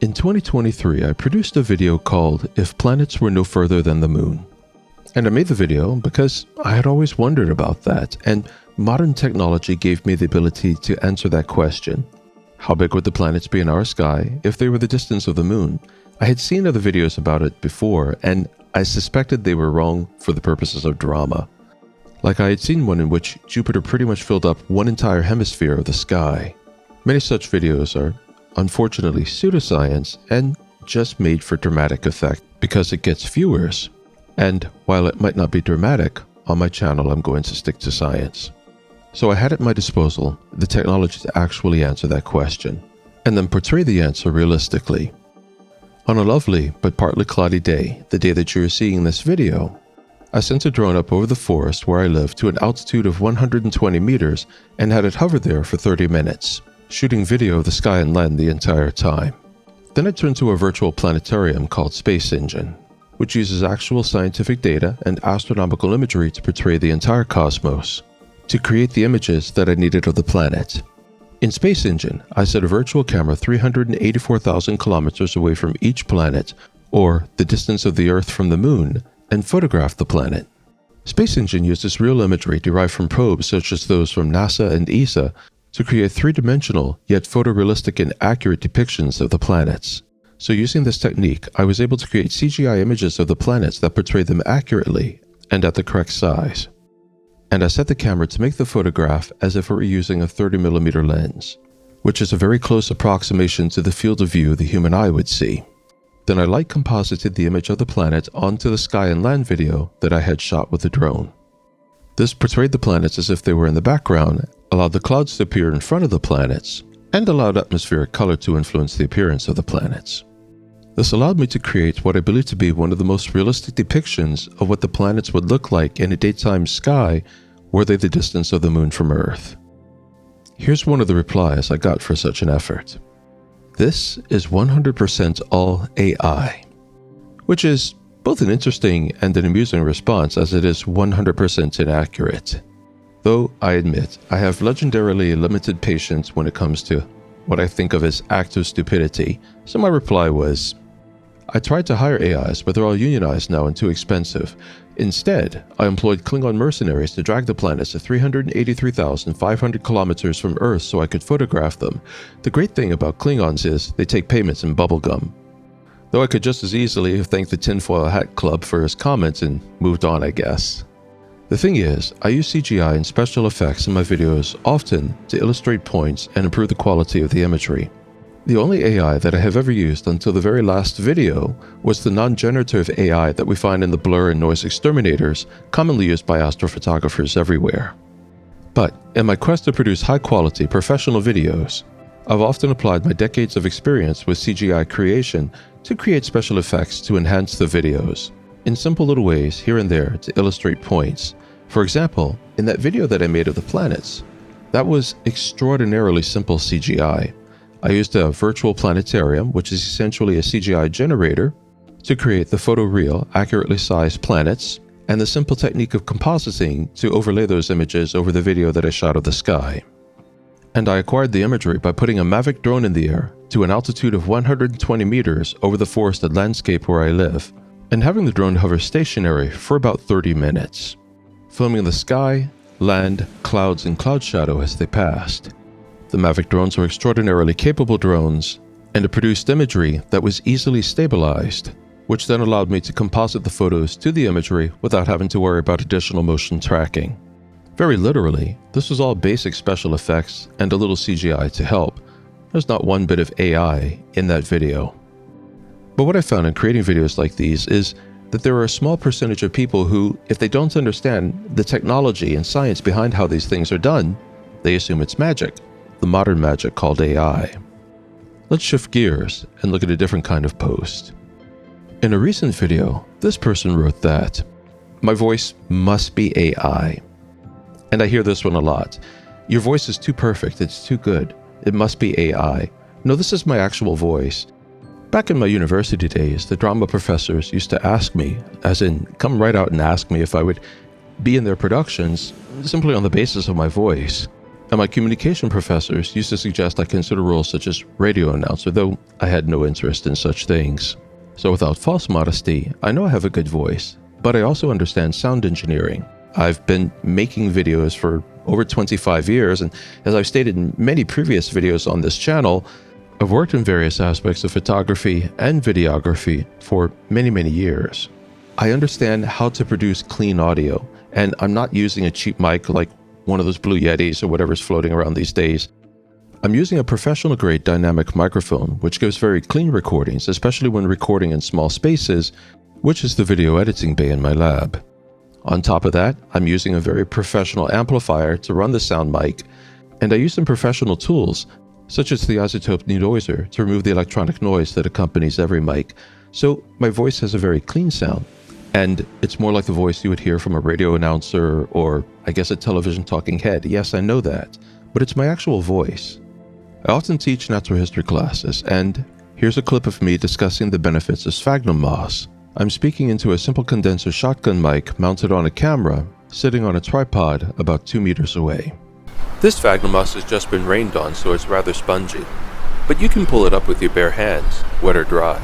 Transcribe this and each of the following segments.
In 2023, I produced a video called If Planets Were No Further Than the Moon. And I made the video because I had always wondered about that, and modern technology gave me the ability to answer that question. How big would the planets be in our sky if they were the distance of the moon? I had seen other videos about it before, and I suspected they were wrong for the purposes of drama. Like I had seen one in which Jupiter pretty much filled up one entire hemisphere of the sky. Many such videos are unfortunately pseudoscience and just made for dramatic effect because it gets viewers. And while it might not be dramatic, on my channel I'm going to stick to science. So I had at my disposal the technology to actually answer that question, and then portray the answer realistically. On a lovely but partly cloudy day, the day that you are seeing this video, I sent a drone up over the forest where I live to an altitude of 120 meters and had it hover there for 30 minutes. Shooting video of the sky and land the entire time. Then I turned to a virtual planetarium called Space Engine, which uses actual scientific data and astronomical imagery to portray the entire cosmos, to create the images that I needed of the planet. In Space Engine, I set a virtual camera 384,000 kilometers away from each planet, or the distance of the Earth from the Moon, and photographed the planet. Space Engine uses real imagery derived from probes such as those from NASA and ESA to create three-dimensional, yet photorealistic and accurate depictions of the planets. So using this technique, I was able to create CGI images of the planets that portray them accurately and at the correct size. And I set the camera to make the photograph as if it were using a 30mm lens, which is a very close approximation to the field of view the human eye would see. Then I light composited the image of the planet onto the sky and land video that I had shot with the drone. This portrayed the planets as if they were in the background, allowed the clouds to appear in front of the planets, and allowed atmospheric color to influence the appearance of the planets. This allowed me to create what I believe to be one of the most realistic depictions of what the planets would look like in a daytime sky were they the distance of the moon from Earth. Here's one of the replies I got for such an effort. This is 100% all AI, which is both an interesting and an amusing response as it is 100% inaccurate. Though I admit I have legendarily limited patience when it comes to what I think of as active stupidity, so my reply was, I tried to hire AIs, but they're all unionized now and too expensive. Instead, I employed Klingon mercenaries to drag the planets to 383,500 kilometers from Earth so I could photograph them. The great thing about Klingons is they take payments in bubblegum. Though I could just as easily have thanked the Tinfoil Hat Club for his comments and moved on, I guess. The thing is, I use CGI and special effects in my videos often to illustrate points and improve the quality of the imagery. The only AI that I have ever used until the very last video was the non-generative AI that we find in the blur and noise exterminators commonly used by astrophotographers everywhere. But in my quest to produce high-quality professional videos, I've often applied my decades of experience with CGI creation to create special effects to enhance the videos, in simple little ways here and there to illustrate points. For example, in that video that I made of the planets, that was extraordinarily simple CGI. I used a virtual planetarium, which is essentially a CGI generator, to create the photoreal, accurately sized planets, and the simple technique of compositing to overlay those images over the video that I shot of the sky. And I acquired the imagery by putting a Mavic drone in the air to an altitude of 120 meters over the forested landscape where I live, and having the drone hover stationary for about 30 minutes, filming the sky, land, clouds, and cloud shadow as they passed. The Mavic drones were extraordinarily capable drones, and it produced imagery that was easily stabilized, which then allowed me to composite the photos to the imagery without having to worry about additional motion tracking. Very literally, this was all basic special effects and a little CGI to help. There's not one bit of AI in that video. But what I found in creating videos like these is that there are a small percentage of people who, if they don't understand the technology and science behind how these things are done, they assume it's magic, the modern magic called AI. Let's shift gears and look at a different kind of post. In a recent video, this person wrote that, "My voice must be AI." And I hear this one a lot. Your voice is too perfect, it's too good. It must be AI. No, this is my actual voice. Back in my university days, the drama professors used to ask me, as in come right out and ask me if I would be in their productions simply on the basis of my voice. And my communication professors used to suggest I consider roles such as radio announcer, though I had no interest in such things. So without false modesty, I know I have a good voice, but I also understand sound engineering. I've been making videos for over 25 years, and as I've stated in many previous videos on this channel, I've worked in various aspects of photography and videography for many, many years. I understand how to produce clean audio, and I'm not using a cheap mic like one of those Blue Yetis or whatever's floating around these days. I'm using a professional-grade dynamic microphone, which gives very clean recordings, especially when recording in small spaces, which is the video editing bay in my lab. On top of that, I'm using a very professional amplifier to run the sound mic, and I use some professional tools, such as the isotope denoiser, to remove the electronic noise that accompanies every mic, so my voice has a very clean sound. And it's more like the voice you would hear from a radio announcer or, I guess, a television talking head. Yes, I know that, but it's my actual voice. I often teach natural history classes, and here's a clip of me discussing the benefits of sphagnum moss. I'm speaking into a simple condenser shotgun mic mounted on a camera, sitting on a tripod about 2 meters away. This sphagnum moss has just been rained on, so it's rather spongy, but you can pull it up with your bare hands, wet or dry.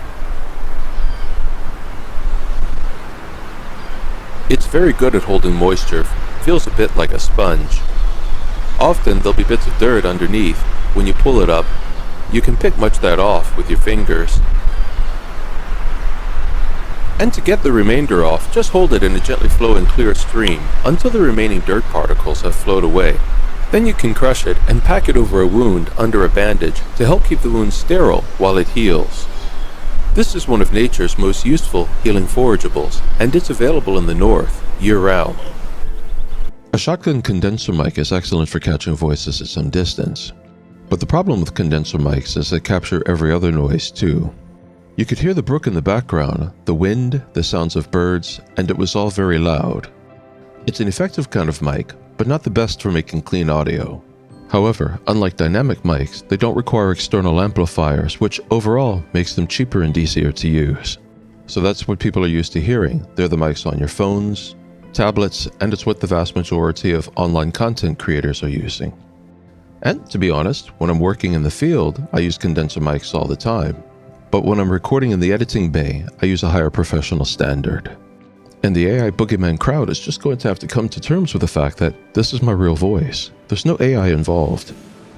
It's very good at holding moisture, feels a bit like a sponge. Often there'll be bits of dirt underneath. When you pull it up, you can pick much of that off with your fingers. And to get the remainder off, just hold it in a gently flowing clear stream until the remaining dirt particles have flowed away. Then you can crush it and pack it over a wound under a bandage to help keep the wound sterile while it heals. This is one of nature's most useful healing forageables, and it's available in the north year-round. A shotgun condenser mic is excellent for catching voices at some distance, but the problem with condenser mics is they capture every other noise too. You could hear the brook in the background, the wind, the sounds of birds, and it was all very loud. It's an effective kind of mic, but not the best for making clean audio. However, unlike dynamic mics, they don't require external amplifiers, which overall makes them cheaper and easier to use. So that's what people are used to hearing. They're the mics on your phones, tablets, and it's what the vast majority of online content creators are using. And to be honest, when I'm working in the field, I use condenser mics all the time. But when I'm recording in the editing bay, I use a higher professional standard. And the AI boogeyman crowd is just going to have to come to terms with the fact that this is my real voice. There's no AI involved.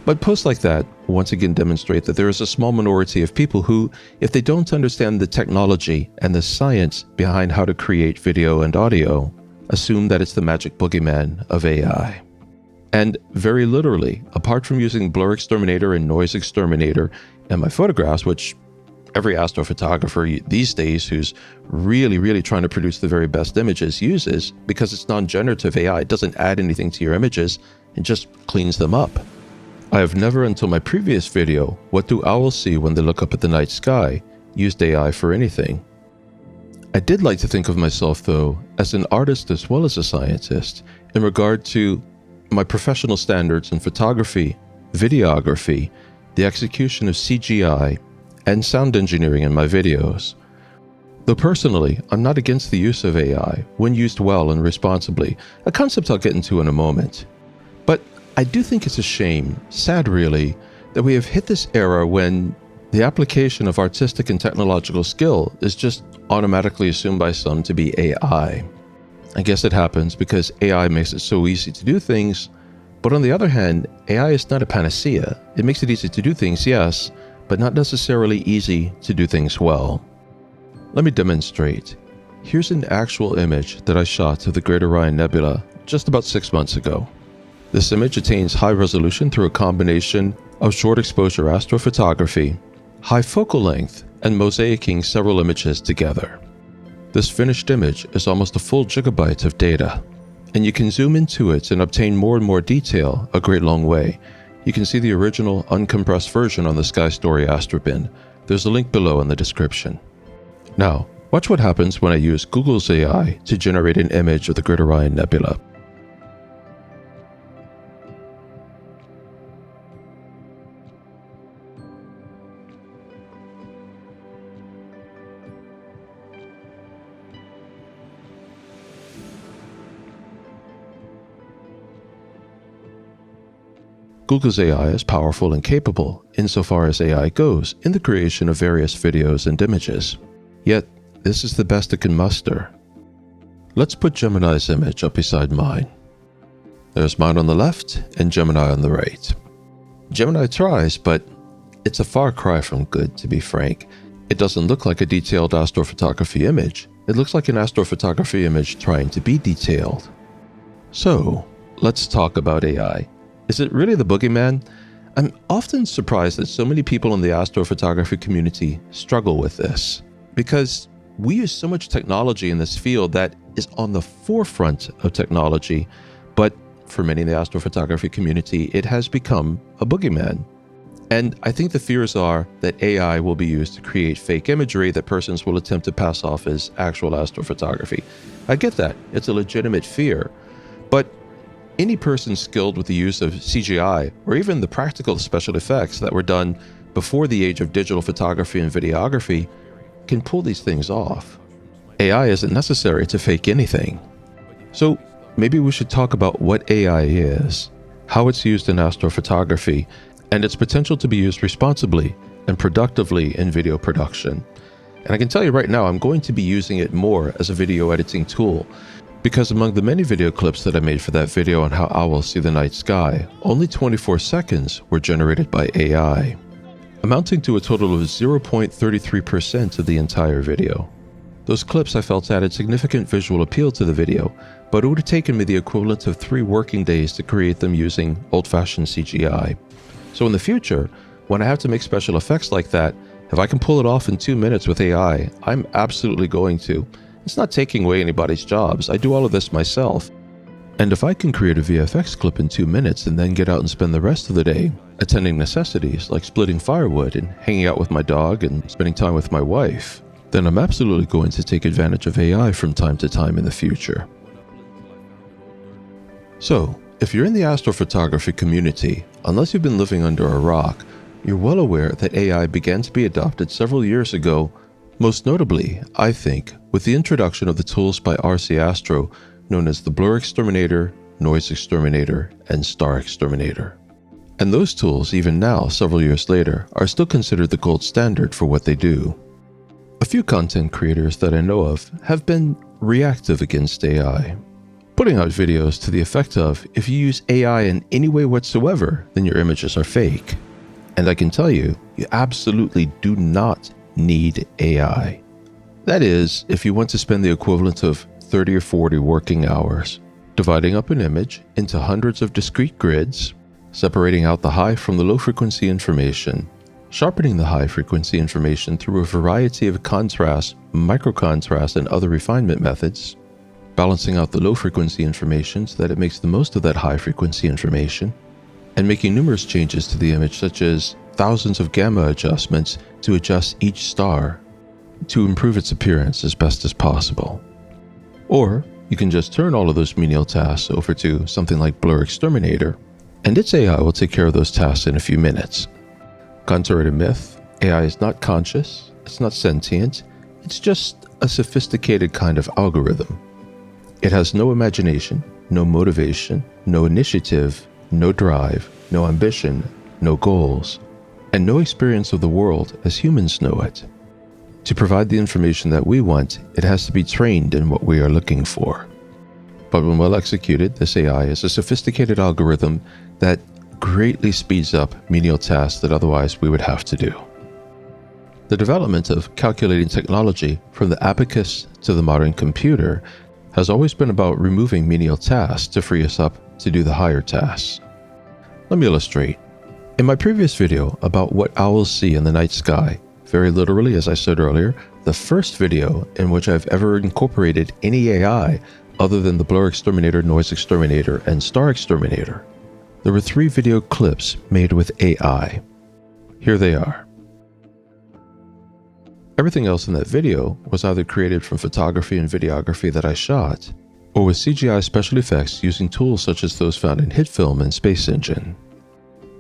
But posts like that once again demonstrate that there is a small minority of people who, if they don't understand the technology and the science behind how to create video and audio, assume that it's the magic boogeyman of AI. And very literally, apart from using blur exterminator and noise exterminator in my photographs, which every astrophotographer these days who's really trying to produce the very best images uses, because it's non-generative AI, it doesn't add anything to your images, it just cleans them up. I have never until my previous video, What Do Owls See When They Look Up at the Night Sky, used AI for anything. I did like to think of myself though as an artist as well as a scientist in regard to my professional standards in photography, videography, the execution of CGI, and sound engineering in my videos. Though personally, I'm not against the use of AI when used well and responsibly, a concept I'll get into in a moment. But I do think it's a shame, sad really, that we have hit this era when the application of artistic and technological skill is just automatically assumed by some to be AI. I guess it happens because AI makes it so easy to do things, but on the other hand, AI is not a panacea. It makes it easy to do things, yes, but not necessarily easy to do things well. Let me demonstrate. Here's an actual image that I shot of the Great Orion Nebula just about 6 months ago. This image attains high resolution through a combination of short exposure astrophotography, high focal length, and mosaicing several images together. This finished image is almost a full gigabyte of data, and you can zoom into it and obtain more and more detail a great long way. You can see the original uncompressed version on the Sky Story Astrobin. There's a link below in the description. Now, watch what happens when I use Google's AI to generate an image of the Great Orion Nebula. Google's AI is powerful and capable insofar as AI goes in the creation of various videos and images. Yet, this is the best it can muster. Let's put Gemini's image up beside mine. There's mine on the left and Gemini on the right. Gemini tries, but it's a far cry from good, to be frank. It doesn't look like a detailed astrophotography image. It looks like an astrophotography image trying to be detailed. So, let's talk about AI. Is it really the boogeyman? I'm often surprised that so many people in the astrophotography community struggle with this, because we use so much technology in this field that is on the forefront of technology, but for many in the astrophotography community, it has become a boogeyman. And I think the fears are that AI will be used to create fake imagery that persons will attempt to pass off as actual astrophotography. I get that. It's a legitimate fear. But any person skilled with the use of CGI, or even the practical special effects that were done before the age of digital photography and videography, can pull these things off. AI isn't necessary to fake anything. So maybe we should talk about what AI is, how it's used in astrophotography, and its potential to be used responsibly and productively in video production. And I can tell you right now, I'm going to be using it more as a video editing tool, because among the many video clips that I made for that video on how owls see the night sky, only 24 seconds were generated by AI, amounting to a total of 0.33% of the entire video. Those clips I felt added significant visual appeal to the video, but it would have taken me the equivalent of 3 working days to create them using old-fashioned CGI. So in the future, when I have to make special effects like that, if I can pull it off in 2 minutes with AI, I'm absolutely going to. It's not taking away anybody's jobs. I do all of this myself. And if I can create a VFX clip in 2 minutes and then get out and spend the rest of the day attending necessities like splitting firewood and hanging out with my dog and spending time with my wife, then I'm absolutely going to take advantage of AI from time to time in the future. So, if you're in the astrophotography community, unless you've been living under a rock, you're well aware that AI began to be adopted several years ago, most notably, I think, with the introduction of the tools by RC Astro known as the Blur Exterminator, Noise Exterminator, and Star Exterminator. And those tools, even now, several years later, are still considered the gold standard for what they do. A few content creators that I know of have been reactive against AI, putting out videos to the effect of, if you use AI in any way whatsoever, then your images are fake. And I can tell you, you absolutely do not need AI. That is, if you want to spend the equivalent of 30 or 40 working hours, dividing up an image into hundreds of discrete grids, separating out the high from the low frequency information, sharpening the high frequency information through a variety of contrast, microcontrast, and other refinement methods, balancing out the low frequency information so that it makes the most of that high frequency information, and making numerous changes to the image such as thousands of gamma adjustments to adjust each star to improve its appearance as best as possible. Or you can just turn all of those menial tasks over to something like Blur Exterminator, and its AI will take care of those tasks in a few minutes. Contrary to myth, AI is not conscious, it's not sentient, it's just a sophisticated kind of algorithm. It has no imagination, no motivation, no initiative, no drive, no ambition, no goals, and no experience of the world as humans know it. To provide the information that we want, it has to be trained in what we are looking for. But when well executed, this AI is a sophisticated algorithm that greatly speeds up menial tasks that otherwise we would have to do. The development of calculating technology from the abacus to the modern computer has always been about removing menial tasks to free us up to do the higher tasks. Let me illustrate. In my previous video about what owls see in the night sky, very literally, as I said earlier, the first video in which I've ever incorporated any AI other than the Blur Exterminator, Noise Exterminator, and Star Exterminator, there were 3 video clips made with AI. Here they are. Everything else in that video was either created from photography and videography that I shot, or with CGI special effects using tools such as those found in HitFilm and Space Engine.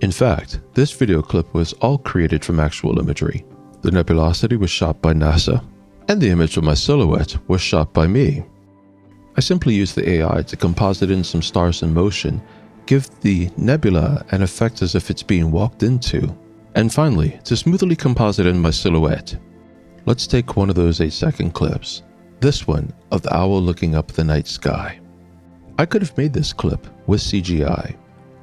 In fact, this video clip was all created from actual imagery. The nebulosity was shot by NASA, and the image of my silhouette was shot by me. I simply used the AI to composite in some stars in motion, give the nebula an effect as if it's being walked into, and finally, to smoothly composite in my silhouette. Let's take one of those 8-second clips, this one of the owl looking up the night sky. I could have made this clip with CGI,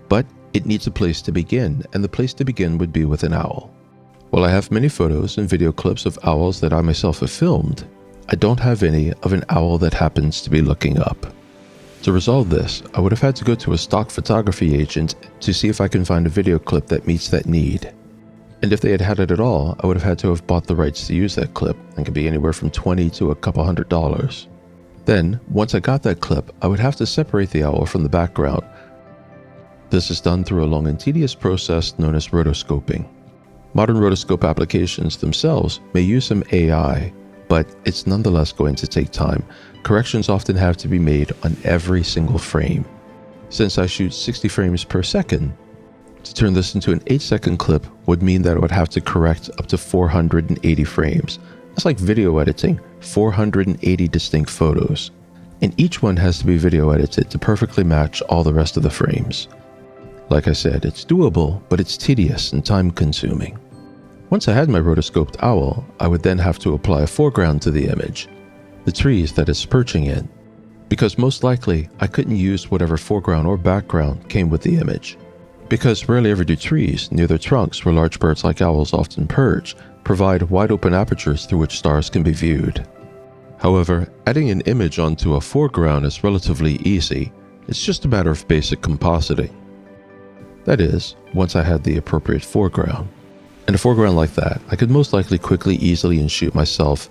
but it needs a place to begin, and the place to begin would be with an owl. While I have many photos and video clips of owls that I myself have filmed, I don't have any of an owl that happens to be looking up. To resolve this, I would have had to go to a stock photography agent to see if I can find a video clip that meets that need. And if they had had it at all, I would have had to have bought the rights to use that clip, and could be anywhere from $20 to a couple $100. Then, once I got that clip, I would have to separate the owl from the background. This is done through a long and tedious process known as rotoscoping. Modern rotoscope applications themselves may use some AI, but it's nonetheless going to take time. Corrections often have to be made on every single frame. Since I shoot 60 frames per second, to turn this into an 8-second clip would mean that I would have to correct up to 480 frames. That's like video editing 480 distinct photos. And each one has to be video edited to perfectly match all the rest of the frames. Like I said, it's doable, but it's tedious and time consuming. Once I had my rotoscoped owl, I would then have to apply a foreground to the image, the trees that it's perching in, because most likely I couldn't use whatever foreground or background came with the image. Because rarely ever do trees near their trunks, where large birds like owls often perch, provide wide open apertures through which stars can be viewed. However, adding an image onto a foreground is relatively easy. It's just a matter of basic compositing. That is, once I had the appropriate foreground. And a foreground like that, I could most likely quickly, easily inshoot myself,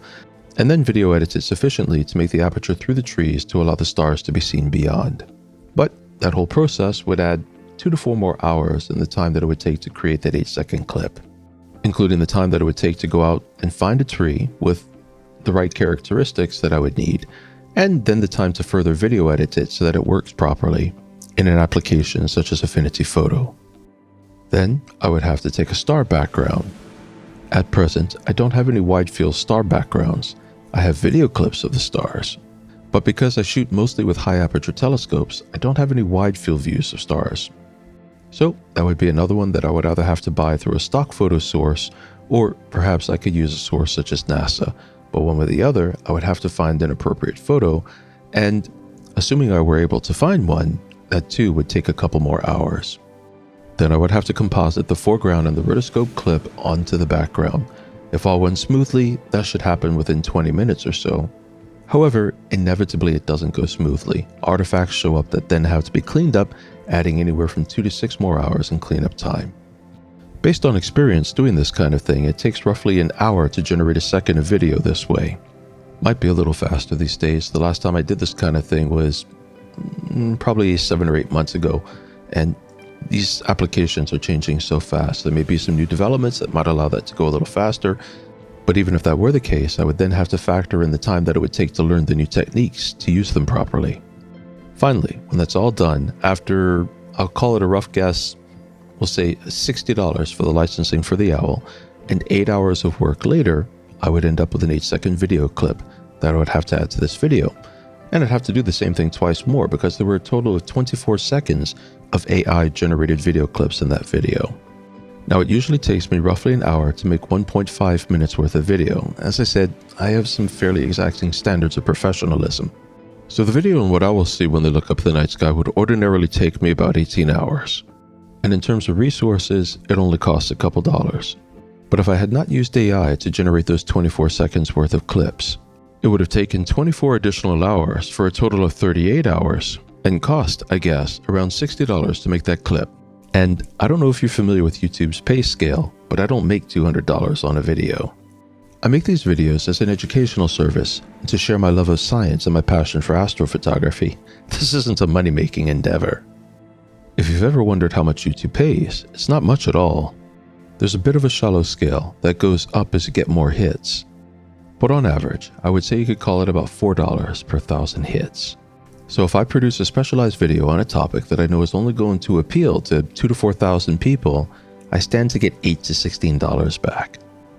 and then video edit it sufficiently to make the aperture through the trees to allow the stars to be seen beyond. But that whole process would add 2 to 4 more hours in the time that it would take to create that 8-second clip, including the time that it would take to go out and find a tree with the right characteristics that I would need, and then the time to further video edit it so that it works properly in an application such as Affinity Photo. Then I would have to take a star background. At present, I don't have any wide field star backgrounds. I have video clips of the stars. But because I shoot mostly with high aperture telescopes, I don't have any wide field views of stars. So that would be another one that I would either have to buy through a stock photo source, or perhaps I could use a source such as NASA. But one way or the other, I would have to find an appropriate photo, and assuming I were able to find one, that too would take a couple more hours. Then I would have to composite the foreground and the rotoscope clip onto the background. If all went smoothly, that should happen within 20 minutes or so. However, inevitably it doesn't go smoothly. Artifacts show up that then have to be cleaned up, adding anywhere from 2 to 6 more hours in cleanup time. Based on experience doing this kind of thing, it takes roughly an hour to generate a second of video this way. Might be a little faster these days. The last time I did this kind of thing was probably 7 or 8 months ago, and these applications are changing so fast. There may be some new developments that might allow that to go a little faster, but even if that were the case, I would then have to factor in the time that it would take to learn the new techniques to use them properly. Finally, when that's all done, after, I'll call it a rough guess, we'll say $60 for the licensing for the owl, and 8 hours of work later, I would end up with an 8-second video clip that I would have to add to this video. And I'd have to do the same thing twice more because there were a total of 24 seconds of AI-generated video clips in that video. Now, it usually takes me roughly an hour to make 1.5 minutes worth of video. As I said, I have some fairly exacting standards of professionalism. So the video and what I will see when they look up the night sky would ordinarily take me about 18 hours. And in terms of resources, it only costs a couple dollars. But if I had not used AI to generate those 24 seconds worth of clips, it would have taken 24 additional hours for a total of 38 hours and cost, I guess, around $60 to make that clip. And I don't know if you're familiar with YouTube's pay scale, but I don't make $200 on a video. I make these videos as an educational service and to share my love of science and my passion for astrophotography. This isn't a money-making endeavor. If you've ever wondered how much YouTube pays, it's not much at all. There's a bit of a shallow scale that goes up as you get more hits. But on average, I would say you could call it about $4 per 1,000 hits. So if I produce a specialized video on a topic that I know is only going to appeal to 2,000 to 4,000 people, I stand to get $8 to $16 back.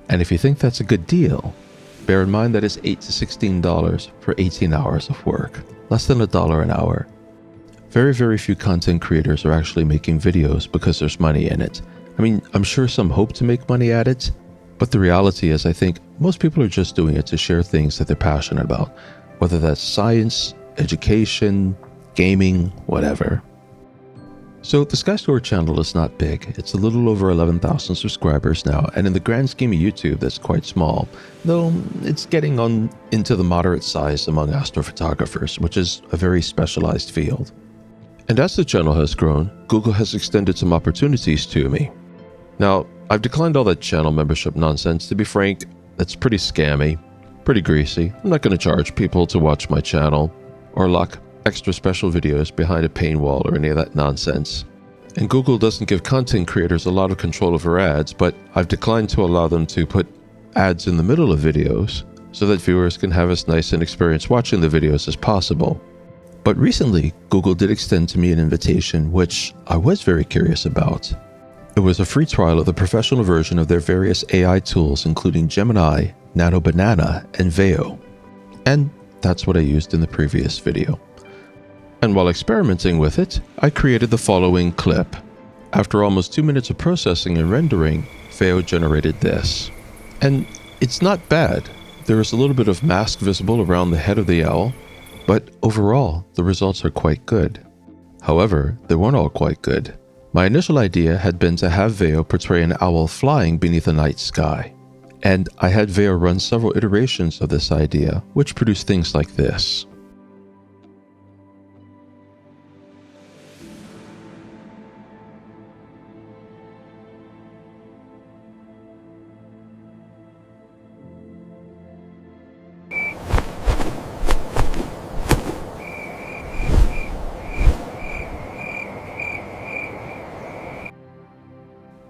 And if you think that's a good deal, bear in mind that it's $8 to $16 for 18 hours of work, less than $1 an hour. Very, very few content creators are actually making videos because there's money in it. I mean, I'm sure some hope to make money at it, but the reality is I think most people are just doing it to share things that they're passionate about, whether that's science, education, gaming, whatever. So the Skystore channel is not big. It's a little over 11,000 subscribers now, and in the grand scheme of YouTube, that's quite small, though it's getting on into the moderate size among astrophotographers, which is a very specialized field. And as the channel has grown, Google has extended some opportunities to me. Now, I've declined all that channel membership nonsense. To be frank, that's pretty scammy, pretty greasy. I'm not going to charge people to watch my channel or lock extra special videos behind a paywall or any of that nonsense. And Google doesn't give content creators a lot of control over ads, but I've declined to allow them to put ads in the middle of videos so that viewers can have as nice an experience watching the videos as possible. But recently, Google did extend to me an invitation which I was very curious about. It was a free trial of the professional version of their various AI tools, including Gemini, Nano Banana, and Veo. And that's what I used in the previous video. And while experimenting with it, I created the following clip. After almost 2 minutes of processing and rendering, Veo generated this. And it's not bad. There is a little bit of mask visible around the head of the owl, but overall, the results are quite good. However, they weren't all quite good. My initial idea had been to have Veo portray an owl flying beneath the night sky. And I had Veo run several iterations of this idea, which produced things like this.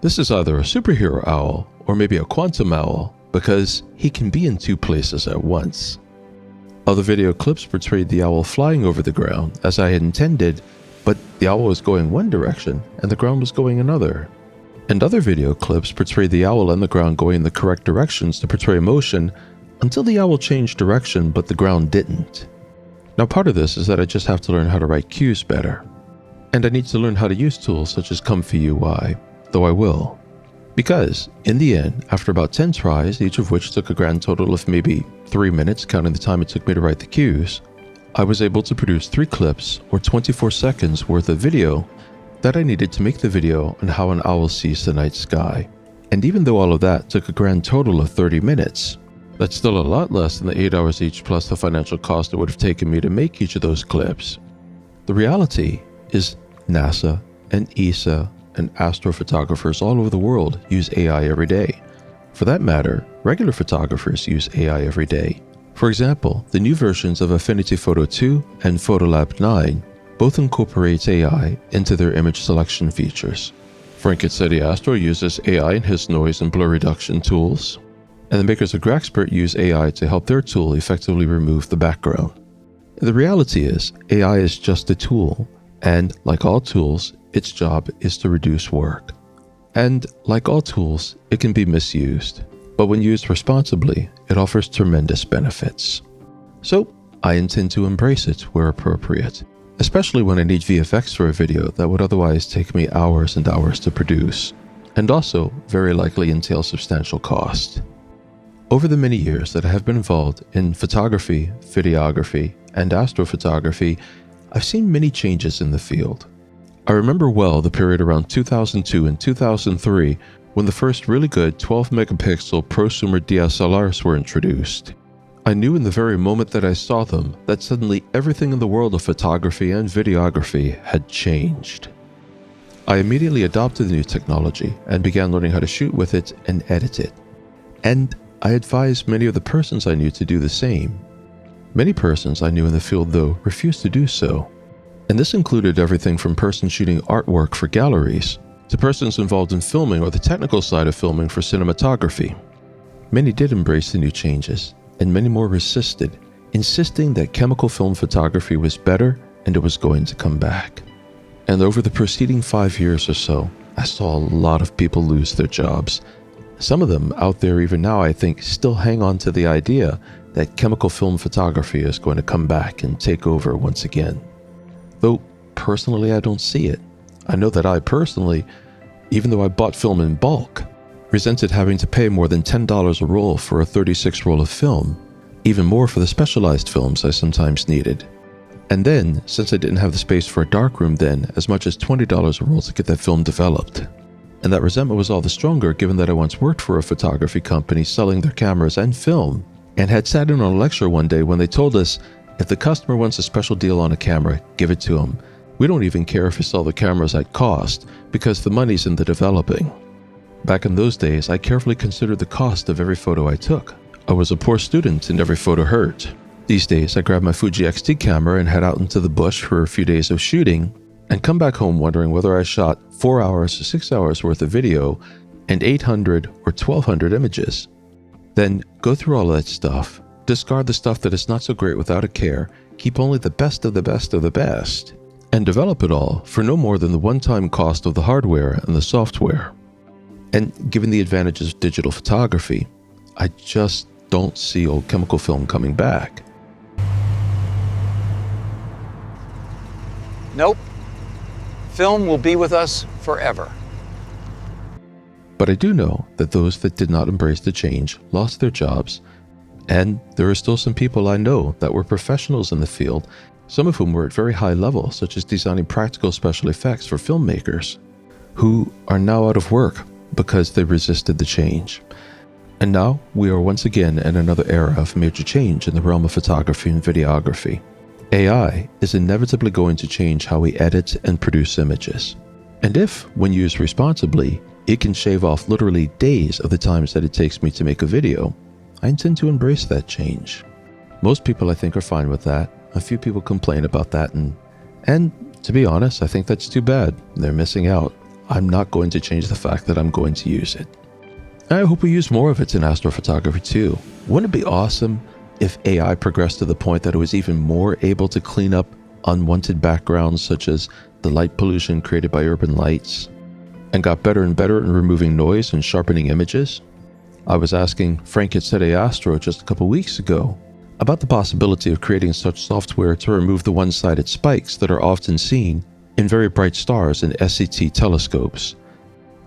This is either a superhero owl or maybe a quantum owl because he can be in 2 places at once. Other video clips portrayed the owl flying over the ground as I had intended, but the owl was going one direction and the ground was going another. And other video clips portrayed the owl and the ground going in the correct directions to portray motion until the owl changed direction but the ground didn't. Now part of this is that I just have to learn how to write cues better. And I need to learn how to use tools such as Comfy UI. Though I will. Because, in the end, after about 10 tries, each of which took a grand total of maybe 3 minutes, counting the time it took me to write the cues, I was able to produce 3 clips, or 24 seconds worth of video, that I needed to make the video on how an owl sees the night sky. And even though all of that took a grand total of 30 minutes, that's still a lot less than the 8 hours each plus the financial cost it would have taken me to make each of those clips. The reality is NASA and ESA and astrophotographers all over the world use AI every day. For that matter, regular photographers use AI every day. For example, the new versions of Affinity Photo 2 and Photolab 9 both incorporate AI into their image selection features. Frank at SETI Astro uses AI in his noise and blur reduction tools, and the makers of Graxpert use AI to help their tool effectively remove the background. The reality is, AI is just a tool, and like all tools, its job is to reduce work. And like all tools, it can be misused, but when used responsibly, it offers tremendous benefits. So, I intend to embrace it where appropriate, especially when I need VFX for a video that would otherwise take me hours and hours to produce, and also very likely entail substantial cost. Over the many years that I have been involved in photography, videography, and astrophotography, I've seen many changes in the field. I remember well the period around 2002 and 2003 when the first really good 12 megapixel prosumer DSLRs were introduced. I knew in the very moment that I saw them that suddenly everything in the world of photography and videography had changed. I immediately adopted the new technology and began learning how to shoot with it and edit it. And I advised many of the persons I knew to do the same. Many persons I knew in the field, though, refused to do so. And this included everything from persons shooting artwork for galleries to persons involved in filming or the technical side of filming for cinematography. Many did embrace the new changes, and many more resisted, insisting that chemical film photography was better and it was going to come back. And over the preceding 5 years or so, I saw a lot of people lose their jobs. Some of them out there even now, I think, still hang on to the idea that chemical film photography is going to come back and take over once again. Though personally, I don't see it. I know that I personally, even though I bought film in bulk, resented having to pay more than $10 a roll for a 36 roll of film, even more for the specialized films I sometimes needed. And then, since I didn't have the space for a darkroom then, as much as $20 a roll to get that film developed. And that resentment was all the stronger given that I once worked for a photography company selling their cameras and film, and had sat in on a lecture one day when they told us, if the customer wants a special deal on a camera, give it to them. We don't even care if you sell the cameras at cost, because the money's in the developing. Back in those days, I carefully considered the cost of every photo I took. I was a poor student and every photo hurt. These days, I grab my Fuji XT camera and head out into the bush for a few days of shooting, and come back home wondering whether I shot 4 hours or 6 hours worth of video and 800 or 1200 images. Then go through all of that stuff, discard the stuff that is not so great without a care, keep only the best of the best of the best, and develop it all for no more than the one-time cost of the hardware and the software. And given the advantages of digital photography, I just don't see old chemical film coming back. Nope. Film will be with us forever. But I do know that those that did not embrace the change lost their jobs, and there are still some people I know that were professionals in the field, some of whom were at very high level, such as designing practical special effects for filmmakers, who are now out of work because they resisted the change. And now we are once again in another era of major change in the realm of photography and videography. AI is inevitably going to change how we edit and produce images. And if, when used responsibly, it can shave off literally days of the times that it takes me to make a video, I intend to embrace that change. Most people, I think, are fine with that. A few people complain about that, and to be honest, I think that's too bad. They're missing out. I'm not going to change the fact that I'm going to use it. I hope we use more of it in astrophotography too. Wouldn't it be awesome if AI progressed to the point that it was even more able to clean up unwanted backgrounds such as the light pollution created by urban lights, and got better and better in removing noise and sharpening images? I was asking Frank at Sede Astro just a couple weeks ago about the possibility of creating such software to remove the one-sided spikes that are often seen in very bright stars in SCT telescopes.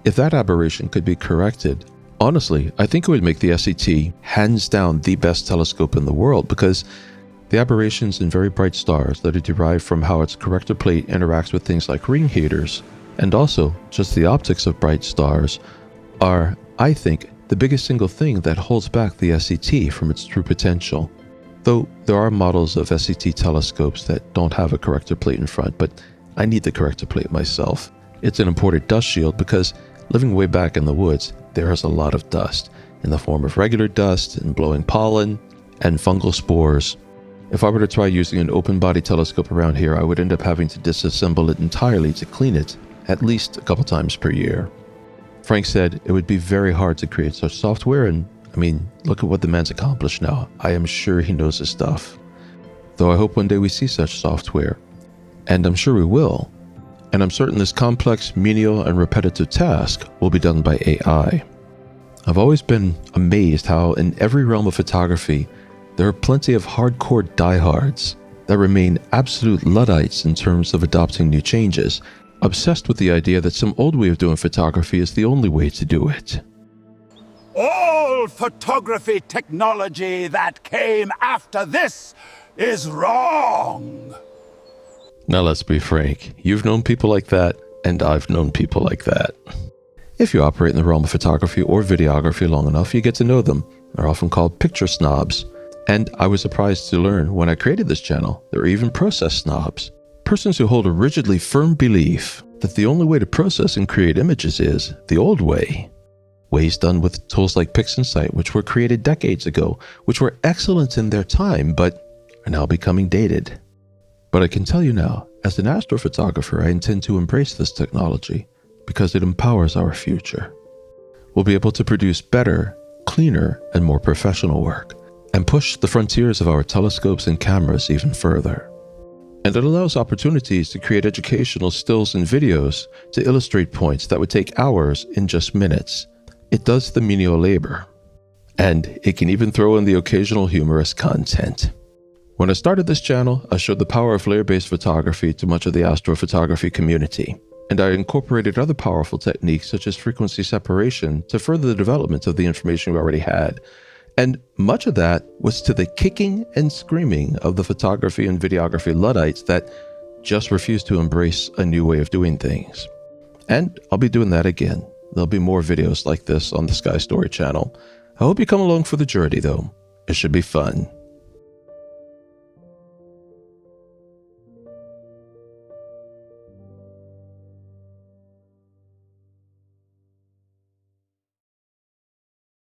If that aberration could be corrected, honestly, I think it would make the SCT hands down the best telescope in the world, because the aberrations in very bright stars that are derived from how its corrector plate interacts with things like ring haters, and also just the optics of bright stars, are, I think, the biggest single thing that holds back the SCT from its true potential. Though there are models of SCT telescopes that don't have a corrector plate in front, but I need the corrector plate myself. It's an imported dust shield because living way back in the woods, there is a lot of dust in the form of regular dust and blowing pollen and fungal spores. If I were to try using an open body telescope around here, I would end up having to disassemble it entirely to clean it at least a couple times per year. Frank said it would be very hard to create such software, and I mean, look at what the man's accomplished now. I am sure he knows his stuff. Though I hope one day we see such software, and I'm sure we will. And I'm certain this complex, menial, and repetitive task will be done by AI. I've always been amazed how in every realm of photography, there are plenty of hardcore diehards that remain absolute Luddites in terms of adopting new changes, obsessed with the idea that some old way of doing photography is the only way to do it. All photography technology that came after this is wrong. Now let's be frank, you've known people like that, and I've known people like that. If you operate in the realm of photography or videography long enough, you get to know them. They're often called picture snobs. And I was surprised to learn when I created this channel, there are even process snobs. Persons who hold a rigidly firm belief that the only way to process and create images is the old way. Ways done with tools like PixInsight, which were created decades ago, which were excellent in their time, but are now becoming dated. But I can tell you now, as an astrophotographer, I intend to embrace this technology because it empowers our future. We'll be able to produce better, cleaner, and more professional work, and push the frontiers of our telescopes and cameras even further. And it allows opportunities to create educational stills and videos to illustrate points that would take hours in just minutes. It does the menial labor. And it can even throw in the occasional humorous content. When I started this channel, I showed the power of layer-based photography to much of the astrophotography community, and I incorporated other powerful techniques such as frequency separation to further the development of the information we already had. And much of that was to the kicking and screaming of the photography and videography Luddites that just refused to embrace a new way of doing things. And I'll be doing that again. There'll be more videos like this on the Sky Story channel. I hope you come along for the journey though. It should be fun.